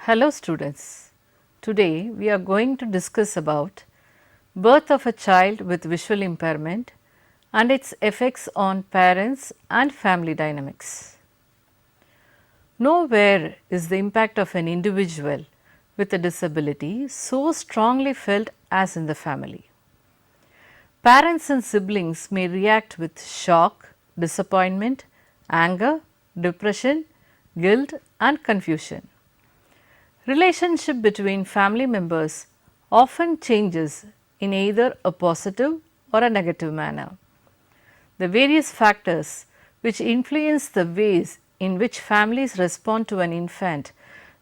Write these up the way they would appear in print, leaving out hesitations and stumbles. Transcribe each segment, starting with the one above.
Hello students, today we are going to discuss about birth of a child with visual impairment and its effects on parents and family dynamics. Nowhere is the impact of an individual with a disability so strongly felt as in the family. Parents and siblings may react with shock, disappointment, anger, depression, guilt and confusion. Relationship between family members often changes in either a positive or a negative manner. The various factors which influence the ways in which families respond to an infant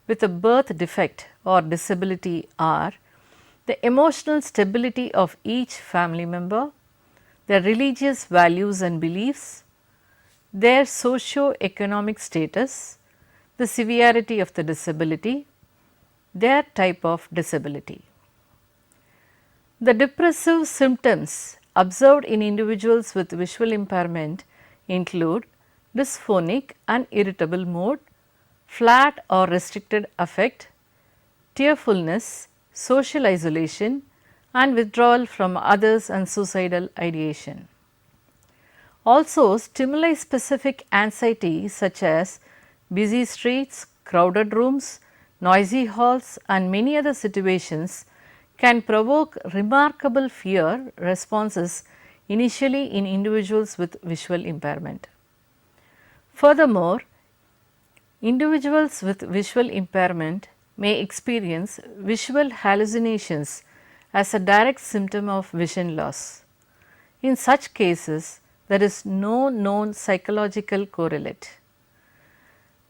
with a birth defect or disability are the emotional stability of each family member, their religious values and beliefs, their socio-economic status, the severity of the disability, their type of disability. The depressive symptoms observed in individuals with visual impairment include dysphonic and irritable mood, flat or restricted affect, tearfulness, social isolation and withdrawal from others and suicidal ideation. Also, stimuli specific anxiety such as busy streets, crowded rooms, noisy halls and many other situations can provoke remarkable fear responses initially in individuals with visual impairment. Furthermore, individuals with visual impairment may experience visual hallucinations as a direct symptom of vision loss. In such cases, there is no known psychological correlate.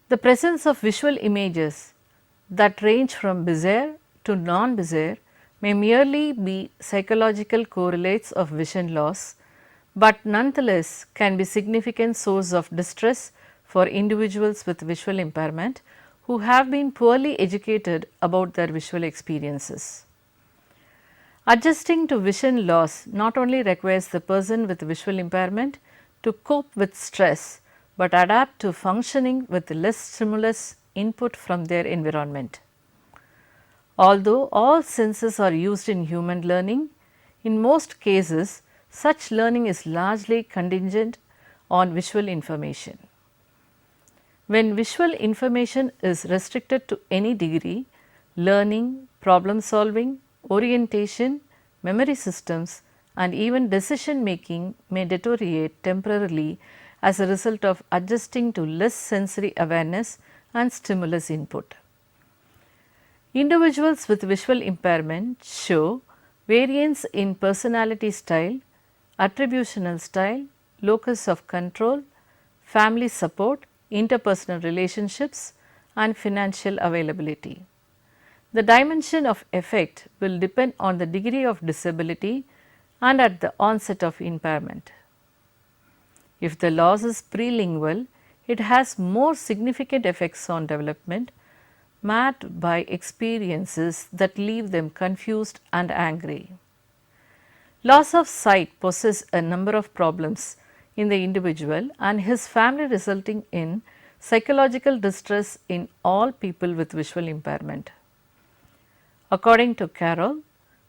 The presence of visual images that range from bizarre to non-bizarre may merely be psychological correlates of vision loss, but nonetheless can be significant source of distress for individuals with visual impairment who have been poorly educated about their visual experiences. Adjusting to vision loss not only requires the person with visual impairment to cope with stress, but adapt to functioning with less stimulus input from their environment. Although all senses are used in human learning, in most cases such learning is largely contingent on visual information. When visual information is restricted to any degree, learning, problem solving, orientation, memory systems and even decision making may deteriorate temporarily as a result of adjusting to less sensory awareness and stimulus input. Individuals with visual impairment show variance in personality style, attributional style, locus of control, family support, interpersonal relationships and financial availability. The dimension of effect will depend on the degree of disability and at the onset of impairment. If the loss is prelingual, it has more significant effects on development marked by experiences that leave them confused and angry. Loss of sight poses a number of problems in the individual and his family, resulting in psychological distress in all people with visual impairment. According to Carroll,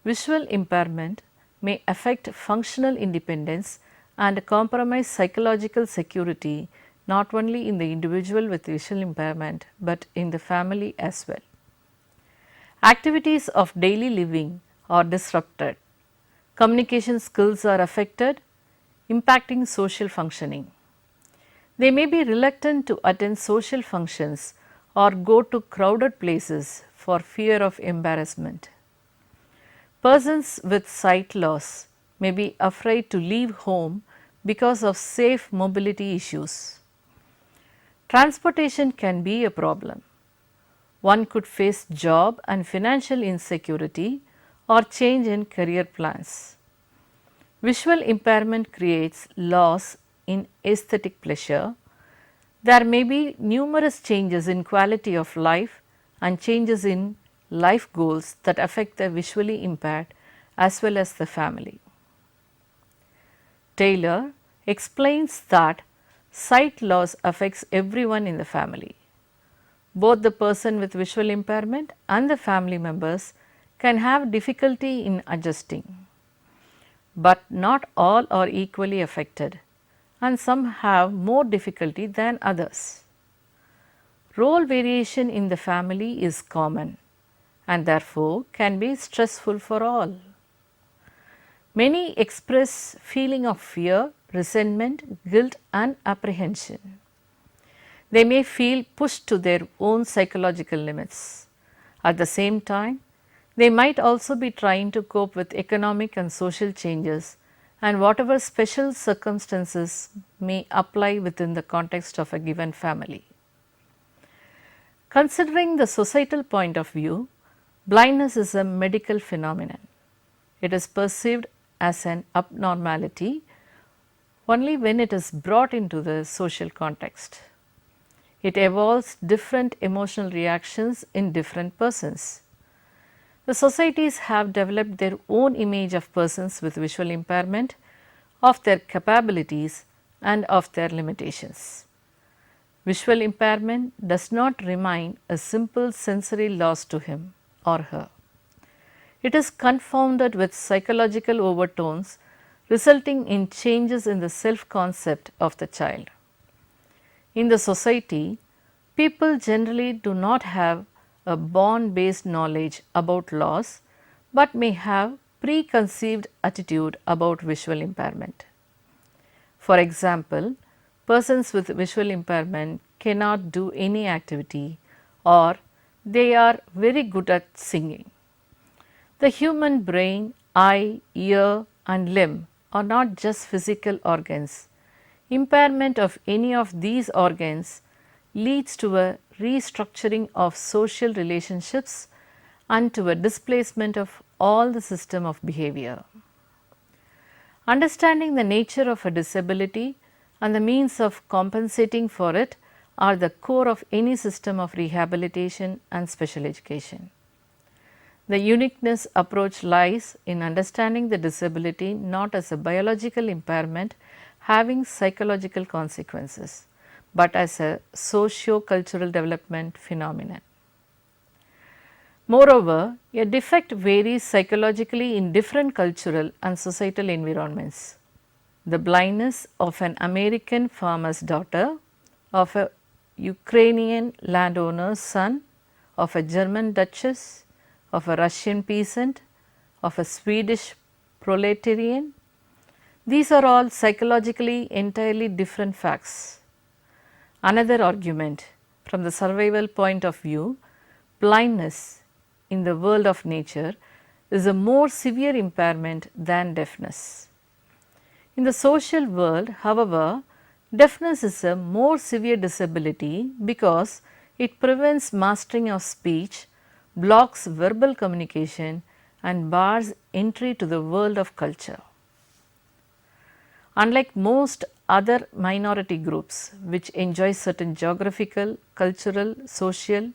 visual impairment may affect functional independence and compromise psychological security not only in the individual with visual impairment, but in the family as well. Activities of daily living are disrupted, communication skills are affected, impacting social functioning. They may be reluctant to attend social functions or go to crowded places for fear of embarrassment. Persons with sight loss may be afraid to leave home because of safe mobility issues. Transportation can be a problem. One could face job and financial insecurity or change in career plans. Visual impairment creates loss in aesthetic pleasure. There may be numerous changes in quality of life and changes in life goals that affect the visually impaired as well as the family. Taylor explains that sight loss affects everyone in the family. Both the person with visual impairment and the family members can have difficulty in adjusting, but not all are equally affected, and some have more difficulty than others. Role variation in the family is common and therefore can be stressful for all. Many express feeling of fear, resentment, guilt and apprehension. They may feel pushed to their own psychological limits. At the same time, they might also be trying to cope with economic and social changes and whatever special circumstances may apply within the context of a given family. Considering the societal point of view, blindness is a medical phenomenon. It is perceived as an abnormality only when it is brought into the social context. It evolves different emotional reactions in different persons. The societies have developed their own image of persons with visual impairment, of their capabilities and of their limitations. Visual impairment does not remain a simple sensory loss to him or her. It is confounded with psychological overtones resulting in changes in the self-concept of the child. In the society, people generally do not have a born-based knowledge about loss, but may have preconceived attitude about visual impairment. For example, persons with visual impairment cannot do any activity or they are very good at singing. The human brain, eye, ear and limb are not just physical organs. Impairment of any of these organs leads to a restructuring of social relationships and to a displacement of all the system of behavior. Understanding the nature of a disability and the means of compensating for it are the core of any system of rehabilitation and special education. The uniqueness approach lies in understanding the disability not as a biological impairment having psychological consequences, but as a socio-cultural development phenomenon. Moreover, a defect varies psychologically in different cultural and societal environments. The blindness of an American farmer's daughter, of a Ukrainian landowner's son, of a German duchess, of a Russian peasant, of a Swedish proletarian. These are all psychologically entirely different facts. Another argument from the survival point of view, blindness in the world of nature is a more severe impairment than deafness. In the social world, however, deafness is a more severe disability because it prevents mastering of speech, blocks verbal communication and bars entry to the world of culture. Unlike most other minority groups which enjoy certain geographical, cultural, social,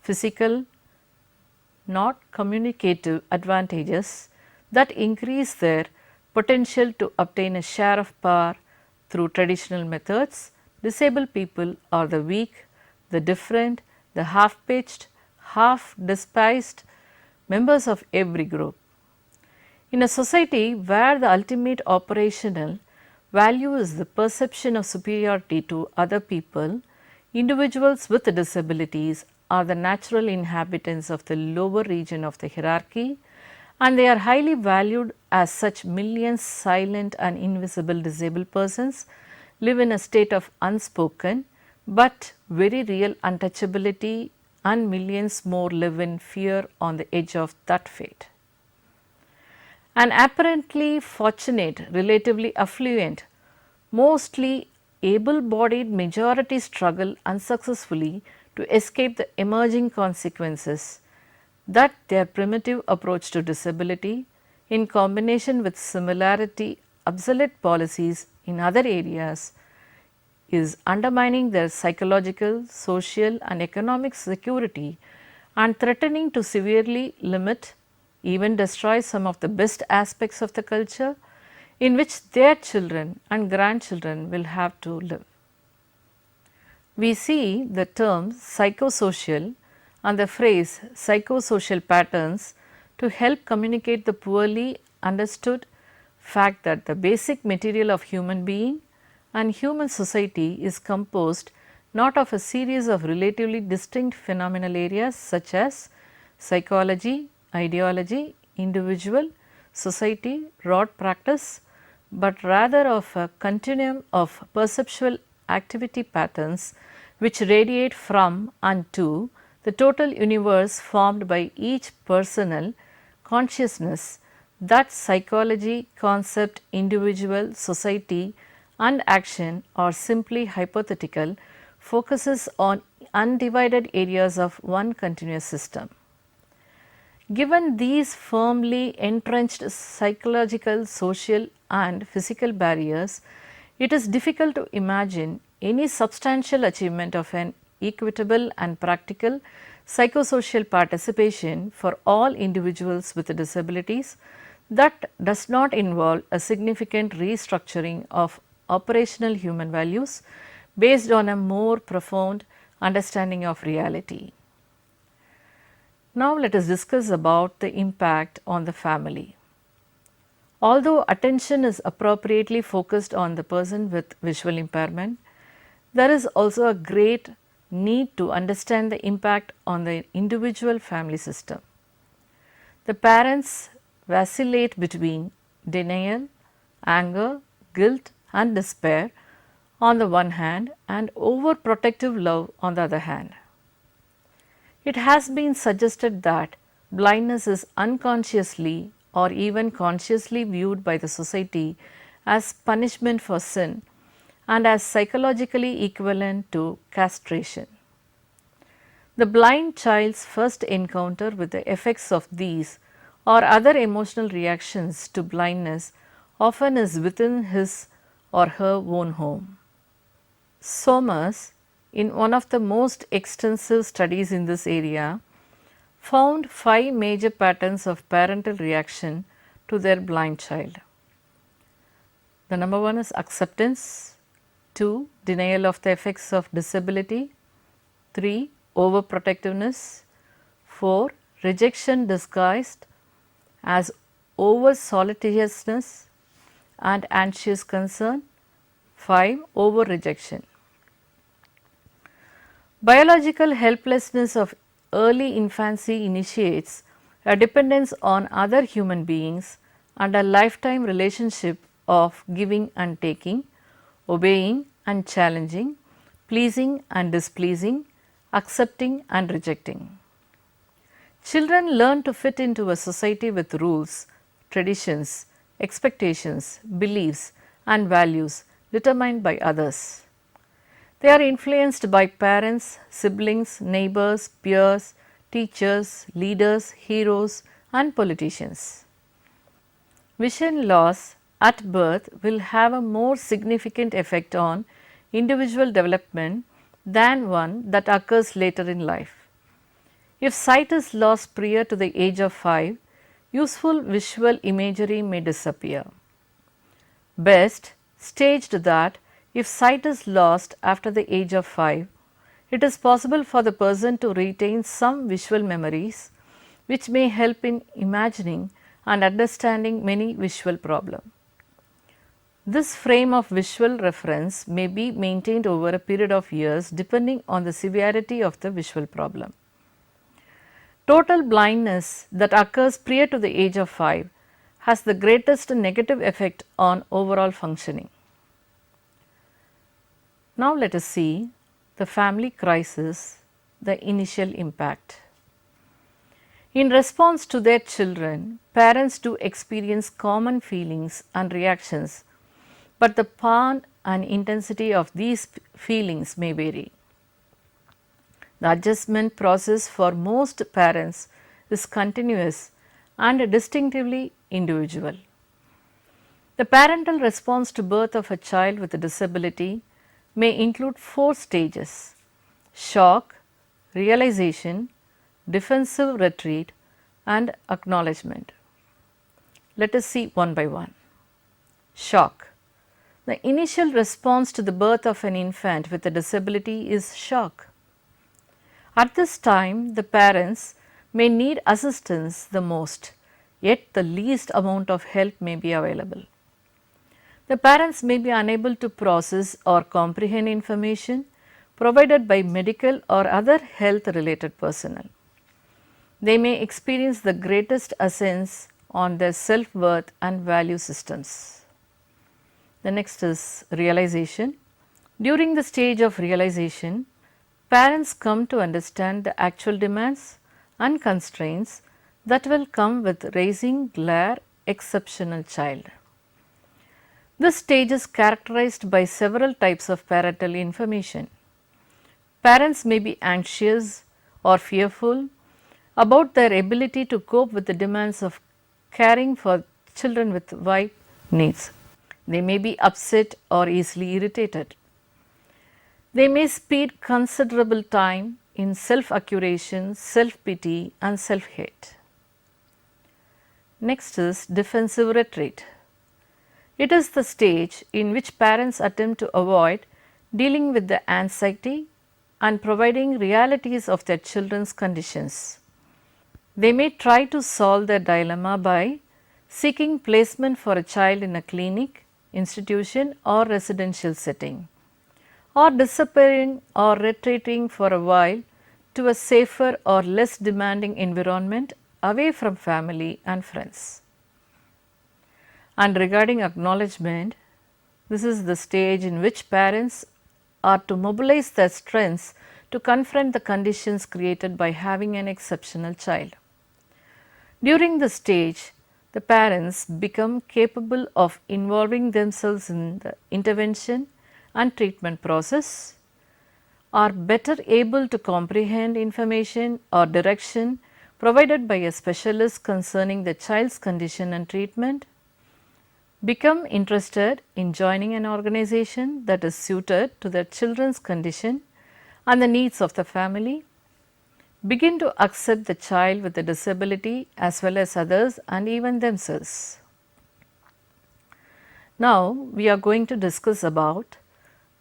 physical, not communicative advantages that increase their potential to obtain a share of power through traditional methods, disabled people are the weak, the different, the half-pitched, half-despised members of every group. In a society where the ultimate operational value is the perception of superiority to other people, individuals with disabilities are the natural inhabitants of the lower region of the hierarchy and they are highly valued as such. Millions silent and invisible disabled persons live in a state of unspoken but very real untouchability and millions more live in fear on the edge of that fate. An apparently fortunate, relatively affluent, mostly able-bodied majority struggle unsuccessfully to escape the emerging consequences that their primitive approach to disability in combination with similarity obsolete policies in other areas is undermining their psychological, social and economic security and threatening to severely limit, even destroy some of the best aspects of the culture in which their children and grandchildren will have to live. We see the term psychosocial and the phrase psychosocial patterns to help communicate the poorly understood fact that the basic material of human being and human society is composed not of a series of relatively distinct phenomenal areas such as psychology, ideology, individual, society, wrought practice, but rather of a continuum of perceptual activity patterns which radiate from and to the total universe formed by each personal consciousness. That psychology, concept, individual, society and action are simply hypothetical, focuses on undivided areas of one continuous system. Given these firmly entrenched psychological, social and physical barriers, it is difficult to imagine any substantial achievement of an equitable and practical psychosocial participation for all individuals with disabilities that does not involve a significant restructuring of operational human values based on a more profound understanding of reality. Now, let us discuss about the impact on the family. Although attention is appropriately focused on the person with visual impairment, there is also a great need to understand the impact on the individual family system. The parents vacillate between denial, anger, guilt and despair on the one hand and overprotective love on the other hand. It has been suggested that blindness is unconsciously or even consciously viewed by the society as punishment for sin and as psychologically equivalent to castration. The blind child's first encounter with the effects of these or other emotional reactions to blindness often is within his or her own home. Somers, in one of the most extensive studies in this area, found 5 major patterns of parental reaction to their blind child. The number 1 is acceptance, 2 denial of the effects of disability, 3 overprotectiveness, 4 rejection disguised as over solicitousness and anxious concern, 5 over rejection. Biological helplessness of early infancy initiates a dependence on other human beings and a lifetime relationship of giving and taking, obeying and challenging, pleasing and displeasing, accepting and rejecting. Children learn to fit into a society with rules, traditions, expectations, beliefs and values determined by others. They are influenced by parents, siblings, neighbors, peers, teachers, leaders, heroes and politicians. Vision loss at birth will have a more significant effect on individual development than one that occurs later in life. If sight is lost prior to the age of 5, useful visual imagery may disappear. Best staged that if sight is lost after the age of 5, it is possible for the person to retain some visual memories which may help in imagining and understanding many visual problems. This frame of visual reference may be maintained over a period of years depending on the severity of the visual problem. Total blindness that occurs prior to the age of 5 has the greatest negative effect on overall functioning. Now, let us see the family crisis, the initial impact. In response to their children, parents do experience common feelings and reactions, but the path and intensity of these feelings may vary. The adjustment process for most parents is continuous and distinctively individual. The parental response to birth of a child with a disability may include 4 stages: shock, realization, defensive retreat and acknowledgement. Let us see one by one. Shock. The initial response to the birth of an infant with a disability is shock. At this time, the parents may need assistance the most, yet the least amount of help may be available. The parents may be unable to process or comprehend information provided by medical or other health related personnel. They may experience the greatest ascents on their self worth and value systems. The next is realization. During the stage of realization, parents come to understand the actual demands and constraints that will come with raising their exceptional child. This stage is characterized by several types of parental information. Parents may be anxious or fearful about their ability to cope with the demands of caring for children with wide needs. They may be upset or easily irritated. They may spend considerable time in self-accusation, self-pity and self-hate. Next is defensive retreat. It is the stage in which parents attempt to avoid dealing with the anxiety and providing realities of their children's conditions. They may try to solve their dilemma by seeking placement for a child in a clinic, institution or residential setting, or disappearing or retreating for a while to a safer or less demanding environment away from family and friends. And regarding acknowledgement, this is the stage in which parents are to mobilize their strengths to confront the conditions created by having an exceptional child. During this stage, the parents become capable of involving themselves in the intervention and treatment process, are better able to comprehend information or direction provided by a specialist concerning the child's condition and treatment, become interested in joining an organization that is suited to their children's condition and the needs of the family, begin to accept the child with a disability as well as others and even themselves. Now, we are going to discuss about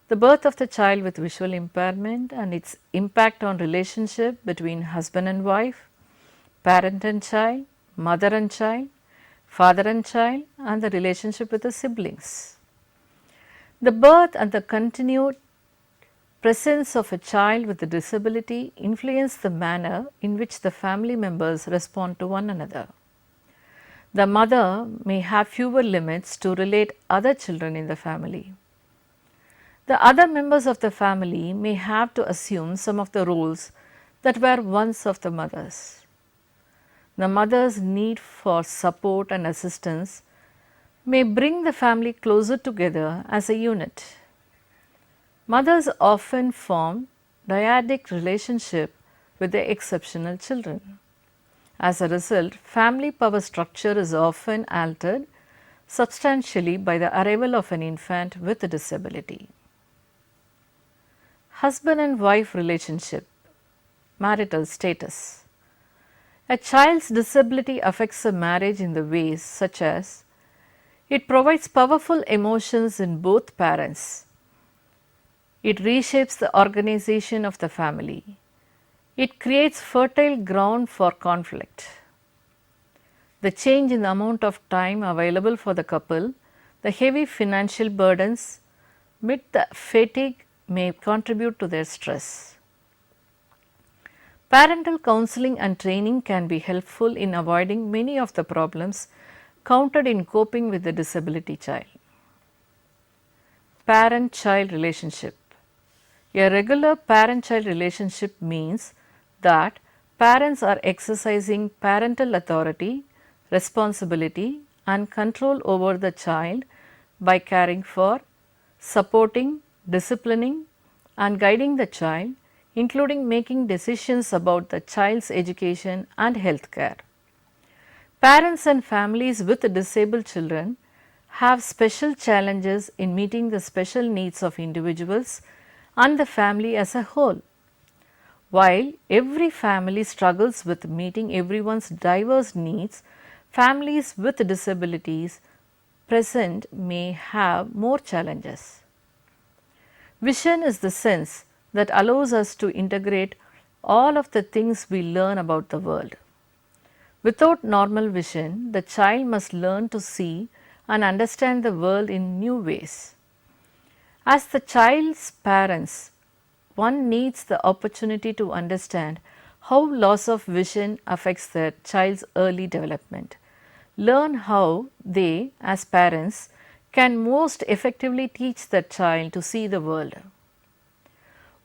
the birth of the child with visual impairment and its impact on relationship between husband and wife, parent and child, mother and child, father and child and the relationship with the siblings. The birth and the continued presence of a child with a disability influence the manner in which the family members respond to one another. The mother may have fewer limits to relate other children in the family. The other members of the family may have to assume some of the roles that were once of the mothers. The mother's need for support and assistance may bring the family closer together as a unit. Mothers often form dyadic relationship with their exceptional children. As a result, family power structure is often altered substantially by the arrival of an infant with a disability. Husband and wife relationship, marital status. A child's disability affects a marriage in the ways such as it provides powerful emotions in both parents. It reshapes the organization of the family. It creates fertile ground for conflict. The change in the amount of time available for the couple, the heavy financial burdens, with the fatigue may contribute to their stress. Parental counseling and training can be helpful in avoiding many of the problems counted in coping with the disability child. Parent-child relationship. A regular parent-child relationship means that parents are exercising parental authority, responsibility and control over the child by caring for, supporting, disciplining and guiding the child, including making decisions about the child's education and health care. Parents and families with disabled children have special challenges in meeting the special needs of individuals and the family as a whole. While every family struggles with meeting everyone's diverse needs, families with disabilities present may have more challenges. Vision is the sense that allows us to integrate all of the things we learn about the world. Without normal vision, the child must learn to see and understand the world in new ways. As the child's parents, one needs the opportunity to understand how loss of vision affects their child's early development. Learn how they, as parents, can most effectively teach their child to see the world.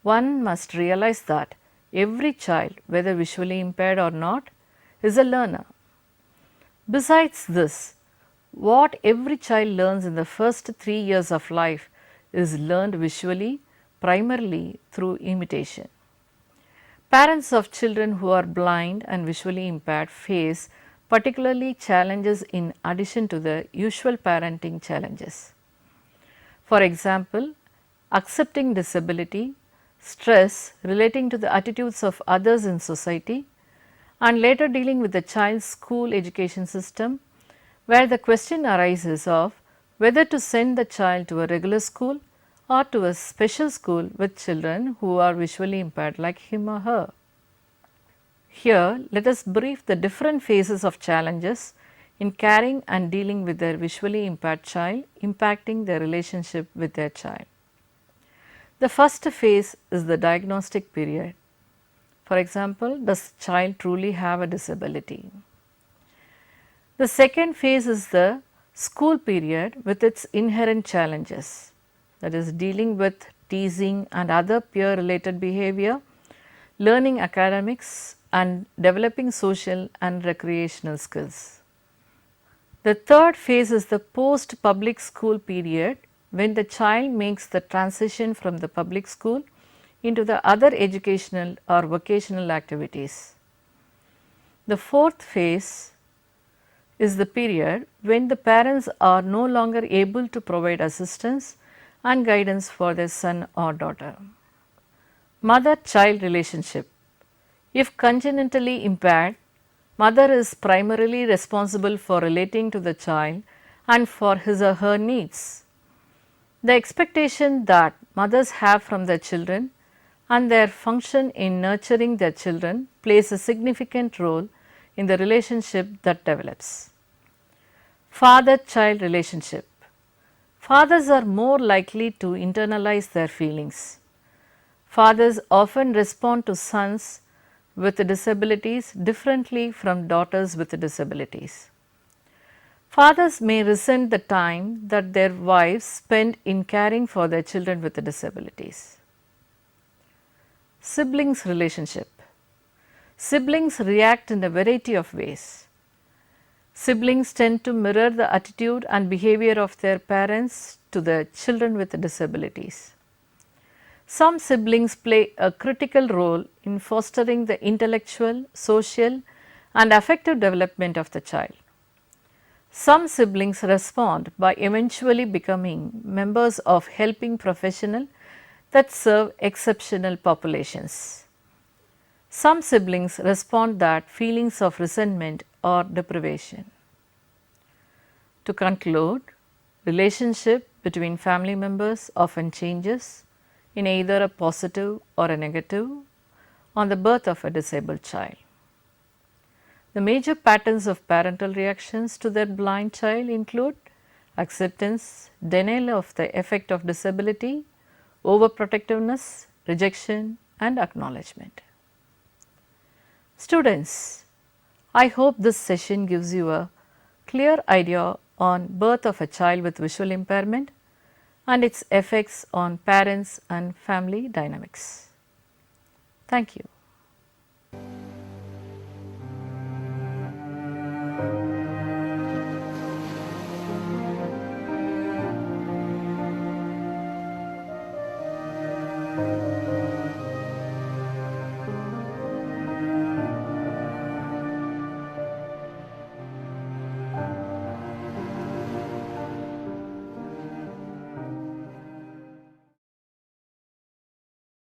One must realize that every child, whether visually impaired or not, is a learner. Besides this, what every child learns in the first 3 years of life is learned visually, primarily through imitation. Parents of children who are blind and visually impaired face particularly challenges in addition to the usual parenting challenges. For example, accepting disability, stress relating to the attitudes of others in society, and later dealing with the child's school education system, where the question arises of whether to send the child to a regular school or to a special school with children who are visually impaired like him or her. Here, let us brief the different phases of challenges in caring and dealing with their visually impaired child, impacting their relationship with their child. The first phase is the diagnostic period. For example, does the child truly have a disability? The second phase is the school period with its inherent challenges, that is dealing with teasing and other peer related behavior, learning academics and developing social and recreational skills. The third phase is the post public school period, when the child makes the transition from the public school into the other educational or vocational activities. The fourth phase is the period when the parents are no longer able to provide assistance and guidance for their son or daughter. Mother-child relationship. If congenitally impaired, mother is primarily responsible for relating to the child and for his or her needs. The expectation that mothers have from their children and their function in nurturing their children plays a significant role in the relationship that develops. Father-child relationship. Fathers are more likely to internalize their feelings. Fathers often respond to sons with disabilities differently from daughters with disabilities. Fathers may resent the time that their wives spend in caring for their children with disabilities. Siblings relationship. Siblings react in a variety of ways. Siblings tend to mirror the attitude and behavior of their parents to the children with disabilities. Some siblings play a critical role in fostering the intellectual, social, and affective development of the child. Some siblings respond by eventually becoming members of helping professionals that serve exceptional populations. Some siblings respond that feelings of resentment or deprivation. To conclude, relationship between family members often changes in either a positive or a negative on the birth of a disabled child. The major patterns of parental reactions to their blind child include acceptance, denial of the effect of disability, overprotectiveness, rejection, and acknowledgement. Students, I hope this session gives you a clear idea on birth of a child with visual impairment and its effects on parents and family dynamics. Thank you.